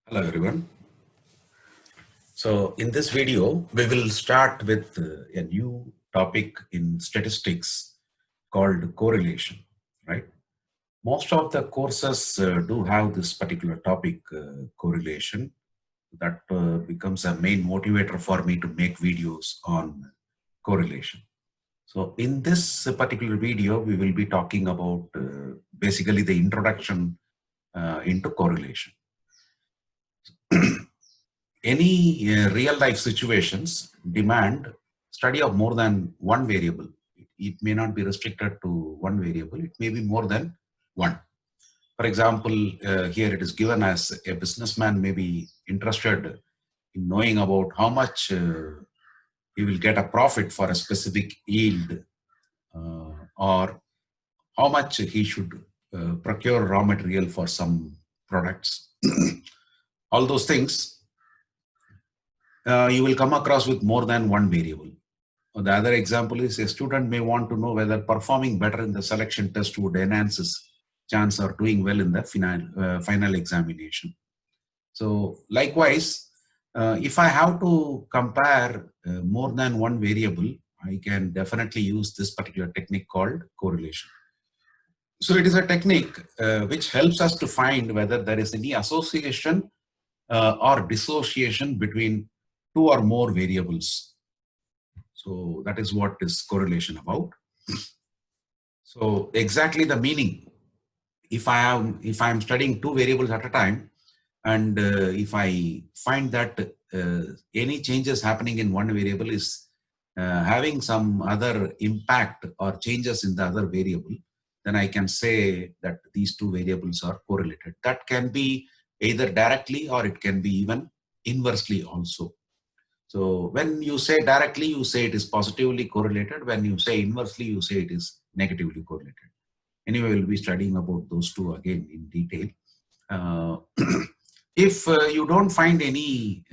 Hello everyone. So in this video, we will start with a new topic in statistics called correlation, right? Most of the courses do have this particular topic, correlation, that becomes a main motivator for me to make videos on correlation. So in this particular video, we will be talking about basically the introduction into correlation. Any real life situations demand study of more than one variable. It may not be restricted to one variable. It may be more than one. For example, here it is given as a businessman may be interested in knowing about how much he will get a profit for a specific yield, or how much he should procure raw material for some products. All those things you will come across with more than one variable. The other example is a student may want to know whether performing better in the selection test would enhance his chance of doing well in the final examination. So likewise, if I have to compare more than one variable, I can definitely use this particular technique called correlation. So it is a technique which helps us to find whether there is any association or dissociation between two or more variables. So that is what is correlation about. So exactly the meaning. If I am studying two variables at a time, and if I find that any changes happening in one variable is having some other impact or changes in the other variable, then I can say that these two variables are correlated. That can be either directly or it can be even inversely also. So when you say directly, you say it is positively correlated. When you say inversely, you say it is negatively correlated. Anyway, we'll be studying about those two again in detail. If you don't find any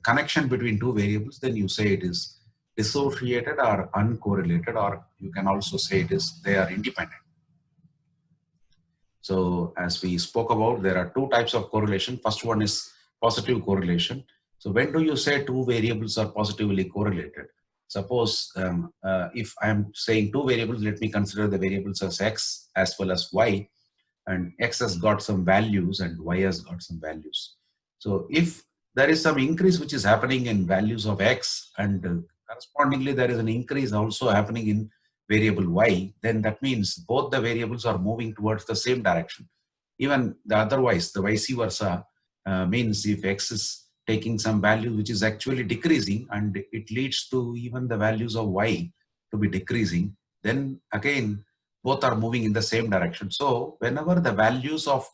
connection between two variables, then you say it is dissociated or uncorrelated, or you can also say they are independent. So as we spoke about, there are two types of correlation. First one is positive correlation. So when do you say two variables are positively correlated? Suppose if I'm saying two variables, let me consider the variables as x as well as y, and x has got some values and y has got some values. So if there is some increase which is happening in values of x, and correspondingly there is an increase also happening in variable y, then that means both the variables are moving towards the same direction. Even the otherwise, the vice versa means if x is taking some value which is actually decreasing and it leads to even the values of y to be decreasing, then again both are moving in the same direction. So whenever the values of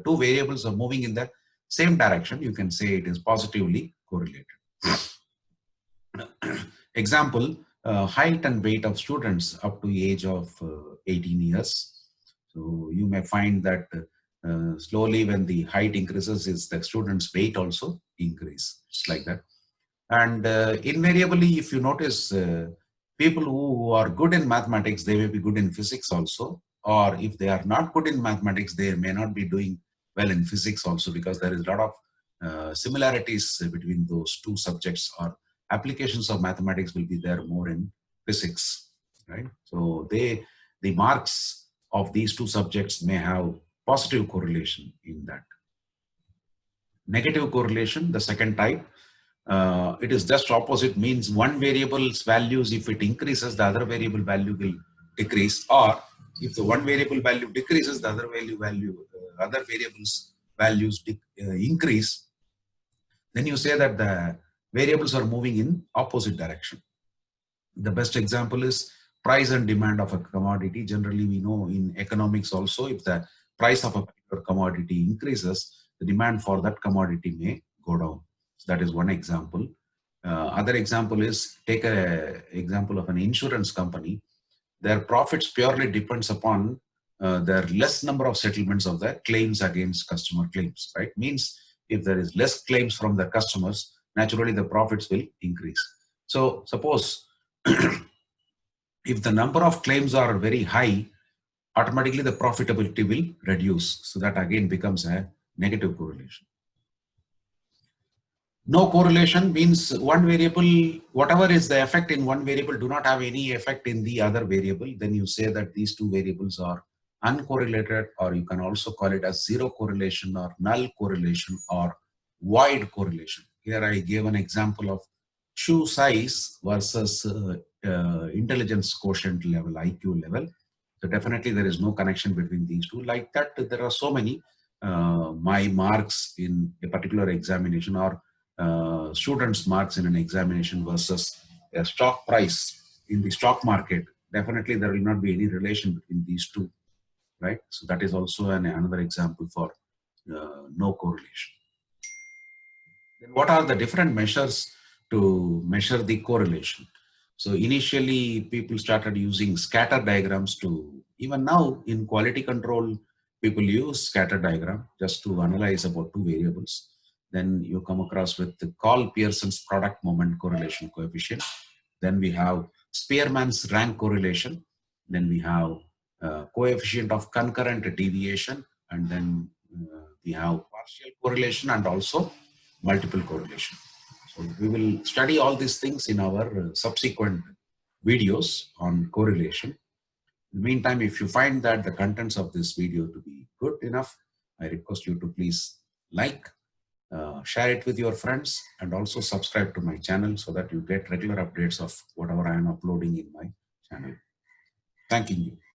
two variables are moving in the same direction, you can say it is positively correlated. Example, height and weight of students up to the age of 18 years. So you may find that slowly when the height increases, is the student's weight also increase. It's like that. And invariably, if you notice, people who are good in mathematics, they may be good in physics also. Or if they are not good in mathematics, they may not be doing well in physics also, because there is a lot of similarities between those two subjects, or applications of mathematics will be there more in physics, right? So the marks of these two subjects may have positive correlation in that. Negative correlation, the second type, it is just opposite, means one variable's values, if it increases, the other variable value will decrease, or if the one variable value decreases, the other other variables values increase, then you say that the variables are moving in opposite direction. The best example is price and demand of a commodity. Generally, we know in economics also, if the price of a particular commodity increases, the demand for that commodity may go down. So that is one example. Other example is, take an example of an insurance company. Their profits purely depends upon their less number of settlements of the claims against customer claims, right? Means if there is less claims from the customers, naturally the profits will increase. So suppose if the number of claims are very high, automatically the profitability will reduce. So that again becomes a negative correlation. No correlation means one variable, whatever is the effect in one variable do not have any effect in the other variable. Then you say that these two variables are uncorrelated, or you can also call it as zero correlation or null correlation or void correlation. Here I gave an example of shoe size versus intelligence quotient level, IQ level. So definitely there is no connection between these two. Like that, there are so many my marks in a particular examination, or students' marks in an examination versus a stock price in the stock market. Definitely there will not be any relation between these two, right? So that is also another example for no correlation. Then what are the different measures to measure the correlation? So initially people started using scatter diagrams to, even now in quality control, people use scatter diagram just to analyze about two variables. Then you come across with the Call-Pearson's product moment correlation coefficient. Then we have Spearman's rank correlation. Then we have coefficient of concurrent deviation. And then we have partial correlation and also multiple correlation. So we will study all these things in our subsequent videos on correlation. In the meantime, if you find that the contents of this video to be good enough, I request you to please like, share it with your friends, and also subscribe to my channel so that you get regular updates of whatever I am uploading in my channel. Thanking you.